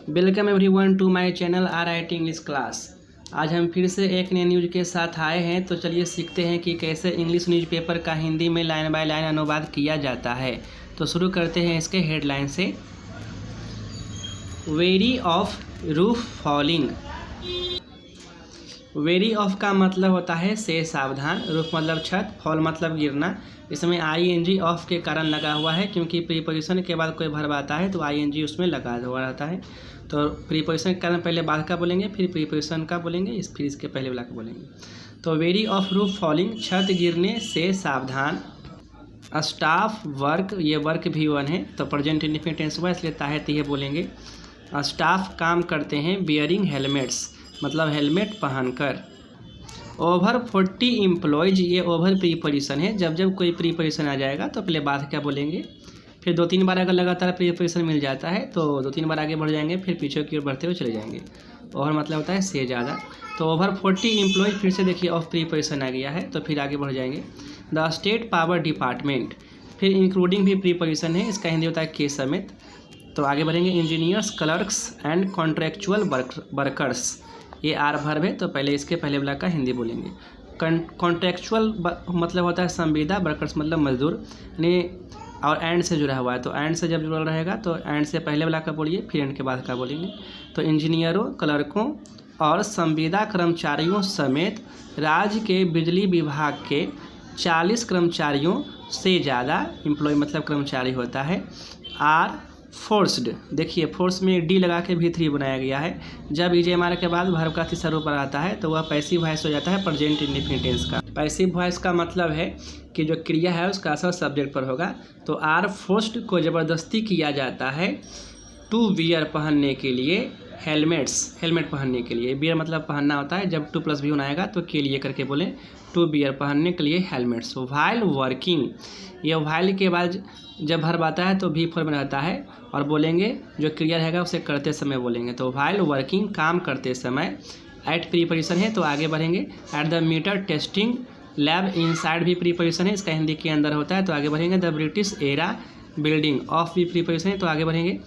Welcome everyone to my channel RIT English class. आज हम फिर से एक नए न्यूज़ के साथ आए हैं। तो चलिए सीखते हैं कि कैसे इंग्लिश न्यूज़पेपर का हिंदी में लाइन बाय लाइन अनुवाद किया जाता है। तो शुरू करते हैं इसके हेडलाइन से। Very of roof falling. Very of का मतलब होता है से सावधान, रूफ मतलब छत, फॉल मतलब गिरना। इसमें ING ऑफ के कारण लगा हुआ है क्योंकि प्रीपोजिशन के बाद कोई वर्ब आता है तो ING उसमें लगा हुआ रहता है। तो प्रीपोजिशन के कारण पहले बाद का बोलेंगे, फिर प्रीपोजिशन का बोलेंगे, फिर इसके पहले वाला का बोलेंगे। तो वेरी ऑफ रूफ फॉलिंग, छत गिरने से सावधान। स्टाफ वर्क, ये वर्क भी वन है तो प्रेजेंट इंडेफिनिट टेंस हुआ इसलिए ताहत ये बोलेंगे। स्टाफ काम करते हैं बियरिंग हेलमेट्स, मतलब हेलमेट पहनकर। ओवर 40 एम्प्लॉयज, ये ओवर प्रीपोजिशन है। जब कोई प्रीपोजिशन आ जाएगा तो पहले बाद क्या बोलेंगे, फिर 2-3 बार अगर लगातार प्रीपोजिशन मिल जाता है तो 2-3 बार आगे बढ़ जाएंगे, फिर पीछे की ओर बढ़ते हुए चले जाएंगे। ओवर मतलब होता है से ज़्यादा। तो ओवर 40 एम्प्लॉयज फिर से देखिए ऑफ प्रीपोजिशन आ गया है तो फिर आगे बढ़ जाएंगे। द स्टेट पावर डिपार्टमेंट, फिर इंक्लूडिंग भी प्रीपोजिशन है, इसका हिंदी होता है के समेत। तो आगे बढ़ेंगे। Engineers, clerks and contractual workers, ये आर वर्ब है तो पहले इसके पहले वाला का हिंदी बोलेंगे। कॉन्ट्रेक्चुअल मतलब होता है संविदा, वर्कर्स मतलब मजदूर, यानी और एंड से जुड़ा हुआ है तो एंड से जब जुड़ा रहेगा तो एंड से पहले वाला का बोलिए, फिर एंड के बाद का बोलेंगे। तो इंजीनियरों, क्लर्कों और संविदा कर्मचारियों समेत राज्य के बिजली विभाग के 40 कर्मचारियों से ज़्यादा, एम्प्लॉय मतलब कर्मचारी होता है, आर फोर्स्ड। देखिए फोर्स में डी लगा के भी3 बनाया गया है। जब EJMR के बाद वर्ब का तीसरा रूप आता है तो वह पैसिव वॉइस हो जाता है प्रेजेंट इंडेफिनिट टेंस का। पैसिव वॉइस का मतलब है कि जो क्रिया है उसका असर सब्जेक्ट पर होगा। तो आर फोर्स्ड को ज़बरदस्ती किया जाता है टू वियर, पहनने के लिए, हेलमेट्स, हेलमेट पहनने के लिए। बियर मतलब पहनना होता है, जब 2+B आएगा तो के लिए करके बोलें, टू बियर पहनने के लिए हेलमेट्स। व्हाइल वर्किंग, ये व्हाइल के बाद जब वर्ब आता है तो भी फॉर्म में रहता है और बोलेंगे जो क्रिया रहेगा उसे करते समय बोलेंगे। तो व्हाइल वर्किंग, काम करते समय। एट प्रीपोजिशन है तो आगे बढ़ेंगे। At the metre testing lab, inside भी प्रीपोजिशन है, इसका हिंदी के अंदर होता है तो आगे बढ़ेंगे। The British era building, of भी प्रीपोजिशन है तो आगे बढ़ेंगे।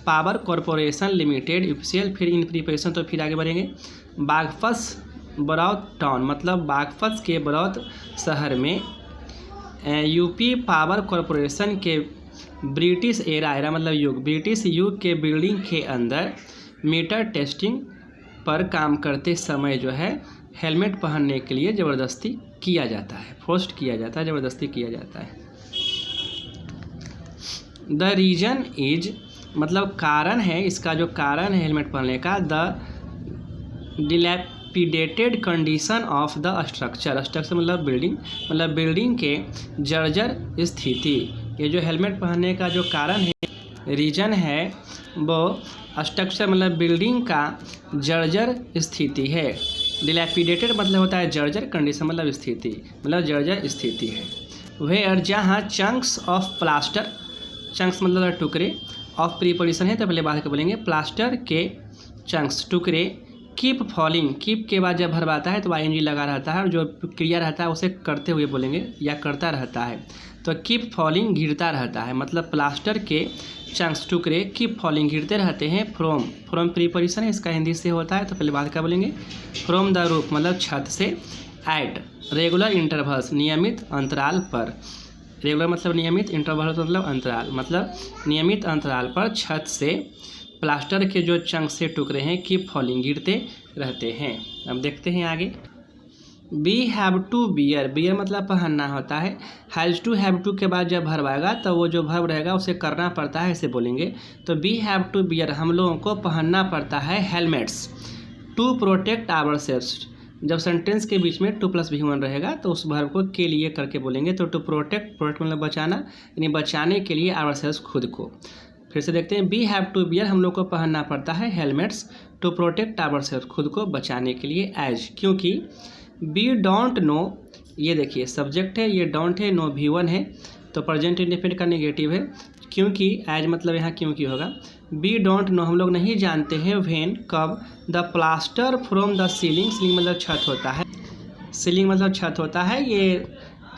पावर कॉरपोरेशन लिमिटेड UPCL, फिर इन प्रीपोजिशन तो फिर आगे बढ़ेंगे। बागफस बरौत टाउन, मतलब बागफस के बरौत शहर में UP पावर कॉरपोरेशन के ब्रिटिश एरा, एरा मतलब युग, ब्रिटिश युग के बिल्डिंग के अंदर मीटर टेस्टिंग पर काम करते समय जो है हेलमेट पहनने के लिए ज़बरदस्ती किया जाता है, फोर्स्ड किया जाता है, ज़बरदस्ती किया जाता है। द रीजन इज, मतलब कारण है, इसका जो कारण है हेलमेट पहनने का। The dilapidated condition of the structure, structure मतलब बिल्डिंग, मतलब बिल्डिंग के जर्जर स्थिति। ये जो हेलमेट पहनने का जो कारण है, रीजन है, वो स्ट्रक्चर मतलब बिल्डिंग का जर्जर स्थिति है। डिलैपिडेटेड मतलब होता है जर्जर, कंडीशन मतलब स्थिति, मतलब जर्जर स्थिति है। वेयर, जहाँ चंक्स ऑफ प्लास्टर, चंक्स मतलब टुकड़े, ऑफ प्रीपोजिशन है तो पहले बाद के बोलेंगे। प्लास्टर के चंक्स, टुकड़े। कीप फॉलिंग, कीप के बाद जब वर्ब आता है तो ING लगा रहता है और जो क्रिया रहता है उसे करते हुए बोलेंगे या करता रहता है। तो कीप फॉलिंग, गिरता रहता है, मतलब प्लास्टर के चंक्स, टुकड़े, कीप फॉलिंग, गिरते रहते हैं। फ्रॉम, फ्रॉम प्रीपोजिशन है, इसका हिंदी से होता है तो पहले बाद का बोलेंगे। फ्रॉम द रूफ मतलब छत से। एट रेगुलर इंटरवल्स, नियमित अंतराल पर। रेगुलर मतलब नियमित, इंटरवल मतलब अंतराल, मतलब नियमित अंतराल पर छत से प्लास्टर के जो चंक से टुकड़े हैं कीप फॉलिंग, गिरते रहते हैं। अब देखते हैं आगे। We have to bear, bear मतलब पहनना होता है। हैज़ टू, हैव टू के बाद जब वर्ब आएगा तो वो जो वर्ब रहेगा उसे करना पड़ता है, इसे बोलेंगे। तो बी हैव टू बियर, हम लोगों को पहनना पड़ता है हेलमेट्स टू प्रोटेक्ट आवरसेल्व्स। जब सेंटेंस के बीच में 2+B रहेगा तो उस वर्ब को के लिए करके बोलेंगे। तो टू प्रोटेक्ट, प्रोटेक्ट मतलब बचाना, यानी बचाने के लिए, आवरसेल्व्स खुद को। फिर से देखते हैं। बी हैव टू बियर, हम लोग को पहनना पड़ता है हेलमेट्स टू प्रोटेक्ट आवरसेल्व्स, खुद को बचाने के लिए। एज, क्योंकि। बी डोंट नो, ये देखिए सब्जेक्ट है, ये डोंट है, नो V1 है तो प्रेजेंट इंडेफिनिट का नेगेटिव है, क्योंकि। एज मतलब यहाँ क्योंकि होगा। बी डोंट नो, हम लोग नहीं जानते हैं, व्हेन कब, the plaster from the ceiling, ceiling मतलब छत होता है, सीलिंग मतलब छत होता है, ये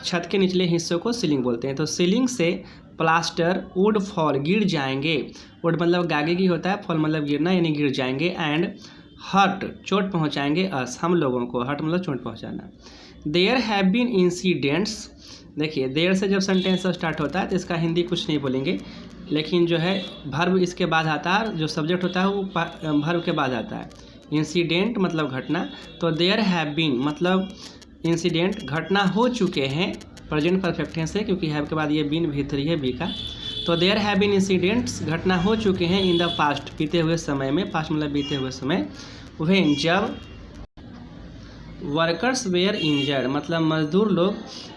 छत के निचले हिस्सों को सीलिंग बोलते हैं। तो सीलिंग से प्लास्टर वुड फॉल गिर जाएंगे, वुड मतलब गागेगी होता है, फॉल मतलब गिरना यानी गिर जाएंगे, एंड हर्ट चोट पहुंचाएंगे अस हम लोगों को, हर्ट मतलब चोट पहुंचाना। देयर हैव बीन इंसिडेंट्स, देखिए देयर से जब सेंटेंस स्टार्ट होता है तो इसका हिंदी कुछ नहीं बोलेंगे, लेकिन जो है भर्ब इसके बाद आता है, जो सब्जेक्ट होता है वो भर्ब के बाद आता है। इंसिडेंट मतलब घटना, तो देयर हैव बीन मतलब इंसिडेंट घटना हो चुके हैं, प्रेजेंट परफेक्ट टेंस है क्योंकि हैव के बाद ये बीन भीतरी है बी का। तो देयर हैव बीन इंसिडेंट्स घटना हो चुके हैं इन द पास्ट बीते हुए समय में, पास्ट मतलब बीते हुए समय, व्हेन जब वर्कर्स वेयर इंजर्ड मतलब मजदूर लोग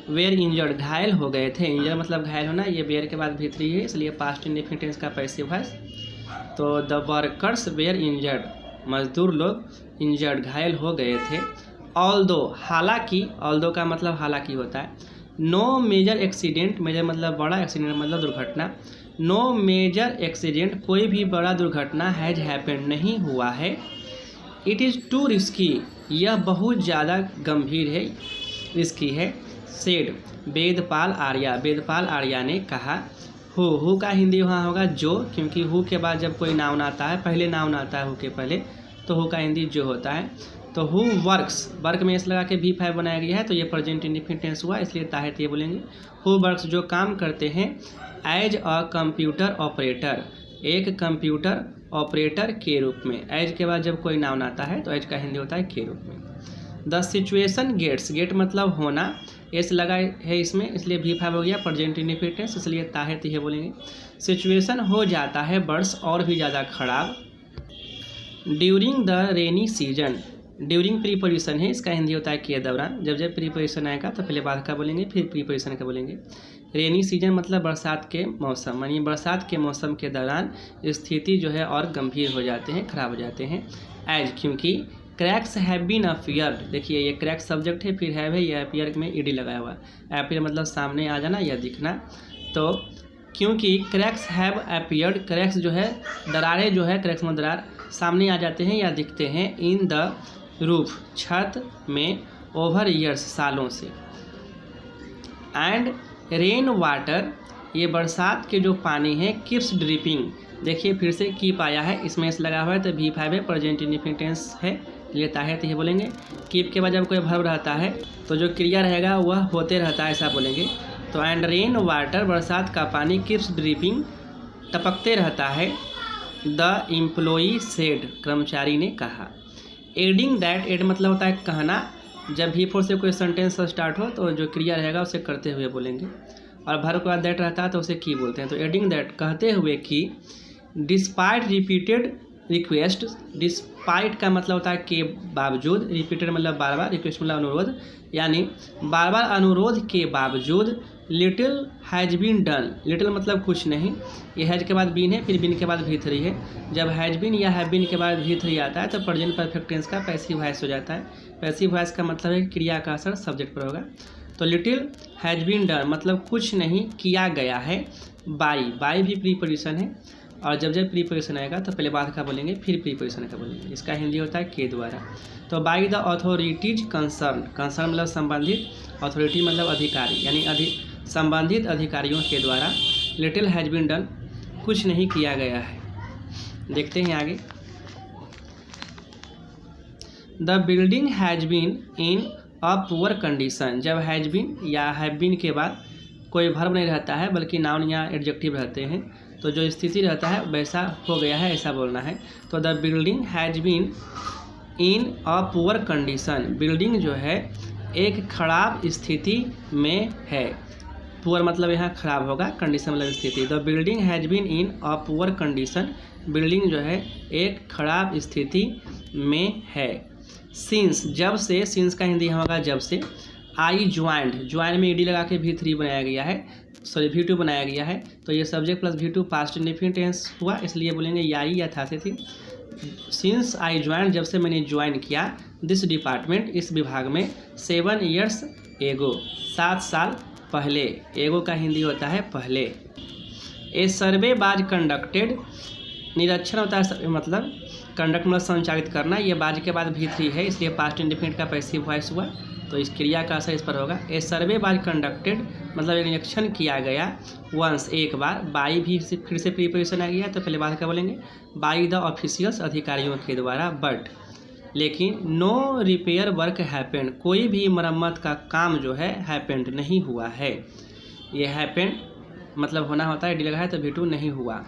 वेयर इंजर्ड घायल हो गए थे, इंजर्ड मतलब घायल होना, ये वेयर के बाद भीतरी है इसलिए पास्ट इंडेफिनिट टेंस का पैसिव वॉइस। तो द वर्कर्स वेयर इंजर्ड मजदूर लोग इंजर्ड घायल हो गए थे। ऑल्दो हालांकि, ऑल्दो का मतलब हालांकि होता है। नो मेजर एक्सीडेंट, मेजर मतलब बड़ा, एक्सीडेंट मतलब दुर्घटना। नो मेजर एक्सीडेंट कोई भी बड़ा दुर्घटना हैज हैपेंड नहीं हुआ है। इट इज़ टू रिस्की यह बहुत ज़्यादा गंभीर है, रिस्की है। सेड वेदपाल आर्या, वेदपाल आर्या ने कहा। हु का हिंदी वहाँ होगा जो, क्योंकि हु के बाद जब कोई नाउन आता है, पहले नाउन आता है हु के पहले, तो हु का हिंदी जो होता है। तो हु वर्क्स, वर्क में इस लगा के V5 बनाया गया है तो ये प्रेजेंट इंडेफिनिट टेंस हुआ, इसलिए ताहत ये बोलेंगे। हु वर्क्स जो काम करते हैं, एज अ कंप्यूटर ऑपरेटर एक कंप्यूटर ऑपरेटर के रूप में, एज के बाद जब कोई नाउन आता है तो एज का हिंदी होता है के रूप में। द सिचुएशन गेट्स, गेट मतलब होना, एस लगा है इसमें इसलिए V5 हो गया प्रेजेंट इंडेफिनिट टेंस, इसलिए ताहत ये बोलेंगे। सिचुएशन हो जाता है वर्ष और भी ज़्यादा खराब। During the rainy season, during preposition है, इसका हिंदी होता है के दौरान, जब जब प्रीपोजिशन आएगा तो पहले बाद का बोलेंगे फिर प्रीपोजिशन का बोलेंगे। रेनी सीजन मतलब बरसात के मौसम, यानी बरसात के मौसम के दौरान स्थिति जो है और गंभीर हो जाते हैं, खराब हो जाते हैं। एज क्योंकि, क्रैक्स हैव बीन अपीयर्ड, देखिए ये क्रैक सब्जेक्ट है, फिर है ये अपीयर में ईडी लगाया हुआ, अपीयर मतलब सामने आ जाना या दिखना। तो क्योंकि क्रैक्स हैव अपीयर्ड, क्रैक्स जो है दरारें जो है, क्रैक्स मतलब दरार सामने आ जाते हैं या दिखते हैं, इन द रूफ छत में, ओवर ईयर्स सालों से। एंड रेन वाटर ये बरसात के जो पानी है, कीप्स ड्रिपिंग, देखिए फिर से कीप आया है, इसमें इस लगा हुआ है तो V5 है प्रेजेंट इंडेफिनिट टेंस है, लेता है तो ये बोलेंगे। कीप के बाद जब कोई वर्ब रहता है तो जो क्रिया रहेगा वह होते रहता है, ऐसा बोलेंगे। तो एंड रेन वाटर बरसात का पानी, कीप्स ड्रिपिंग टपकते रहता है। द एम्प्लॉई सेड कर्मचारी ने कहा। एडिंग दैट, एड मतलब होता है कहना, जब V4 से कोई सेंटेंस स्टार्ट हो तो जो क्रिया रहेगा उसे करते हुए बोलेंगे, और भर के बाद दैट रहता है तो उसे की बोलते हैं। तो एडिंग दैट कहते हुए कि, डिस्पाइट रिपीटेड रिक्वेस्ट, डिस्पाइट का मतलब होता है के बावजूद, रिपीटेड मतलब बार बार, रिक्वेस्ट मतलब अनुरोध, यानी बार बार अनुरोध के बावजूद। Little has been done, little मतलब कुछ नहीं, ये हैज के बाद बीन है, फिर बीन के बाद V3 है। जब हैज बीन या हैव बीन के बाद V3 आता है तो प्रेजेंट परफेक्ट टेंस का पैसिव वॉइस हो जाता है। पैसिव वॉइस का मतलब है क्रिया का असर सब्जेक्ट पर होगा। तो लिटिल हैज बीन डन मतलब कुछ नहीं किया गया है। बाई, बाई भी प्रीपोजिशन है, और जब जब प्रीपोजिशन आएगा तो पहले बाद का बोलेंगे फिर प्रीपोजिशन का बोलेंगे, इसका हिंदी होता है के द्वारा। तो by the authorities concern, concern मतलब संबंधित, अथॉरिटी मतलब अधिकारी, यानी संबंधित अधिकारियों के द्वारा। लिटिल हैज बीन डन कुछ नहीं किया गया है। देखते हैं आगे। The building has been in a poor condition, जब हैज बीन या हैव बीन के बाद कोई वर्ब नहीं रहता है बल्कि नाउन या एडजेक्टिव रहते हैं, तो जो स्थिति रहता है वैसा हो गया है ऐसा बोलना है। तो the building has been in a poor condition, building जो है एक खराब स्थिति में है। पुअर मतलब यहाँ खराब होगा, कंडीशन मतलब स्थिति। The building has been in a poor condition, building जो है एक खराब स्थिति में है। सिंस जब से, सिंस का हिंदी होगा जब से। आई ज्वाइंड, ज्वाइन में ईडी लगा के V3 बनाया गया है, सॉरी V2 बनाया गया है, तो ये subject plus V2 past indefinite tense हुआ, इसलिए बोलेंगे याई या था से थी। सिंस आई ज्वाइन जब से मैंने ज्वाइन किया, दिस डिपार्टमेंट इस विभाग में, 7 years एगो 7 साल पहले, एगो का हिंदी होता है पहले। ए सर्वे बाज कंडक्टेड, निरीक्षण होता है सर्वे मतलब कंडक्ट मतलब संचालित करना, ये बाज के बाद V3 है इसलिए पास्ट इंडेफिनिट का पैसिव वॉइस हुआ। तो इस क्रिया का असर इस पर होगा। ए सर्वे वाज कंडक्टेड मतलब एक निरीक्षण किया गया वंस एक बार, बाई भी फिर से प्रीपोजिशन आ गया तो पहले बात क्या बोलेंगे, बाई द ऑफिशियल्स अधिकारियों के द्वारा, बट लेकिन नो रिपेयर वर्क हैपेंड कोई भी मरम्मत का काम जो है हैपेंड नहीं हुआ है। ये हैपेंड मतलब होना होता है, डी लगा है तो V2 नहीं हुआ।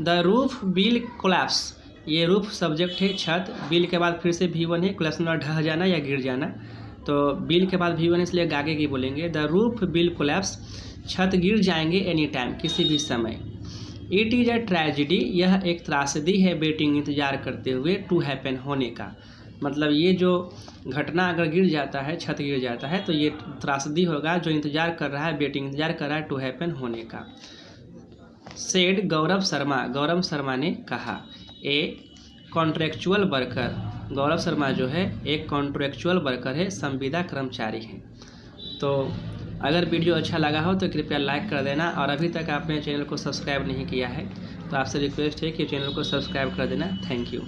द रूफ बिल कोलैप्स, ये रूफ सब्जेक्ट है छत, बिल के बाद फिर से V1 है, कोलैप्स में ढह जाना या गिर जाना, तो बिल के बाद V1 इसलिए आगे की बोलेंगे। द रूफ बिल कोलैप्स छत गिर जाएंगे एनी टाइम किसी भी समय। इट इज़ अ ट्रेजिडी यह एक त्रासदी है वेटिंग इंतजार करते हुए टू हैपन होने का, मतलब ये जो घटना अगर गिर जाता है, छत गिर जाता है तो ये त्रासदी होगा जो इंतजार कर रहा है, वेटिंग इंतजार कर रहा है टू हैपन होने का। सेड गौरव शर्मा ने कहा। ए कॉन्ट्रेक्चुअल वर्कर, गौरव शर्मा जो है एक कॉन्ट्रेक्चुअल वर्कर है, संविदा कर्मचारी है। तो अगर वीडियो अच्छा लगा हो तो कृपया लाइक कर देना, और अभी तक आपने चैनल को सब्सक्राइब नहीं किया है तो आपसे रिक्वेस्ट है कि चैनल को सब्सक्राइब कर देना। Thank you.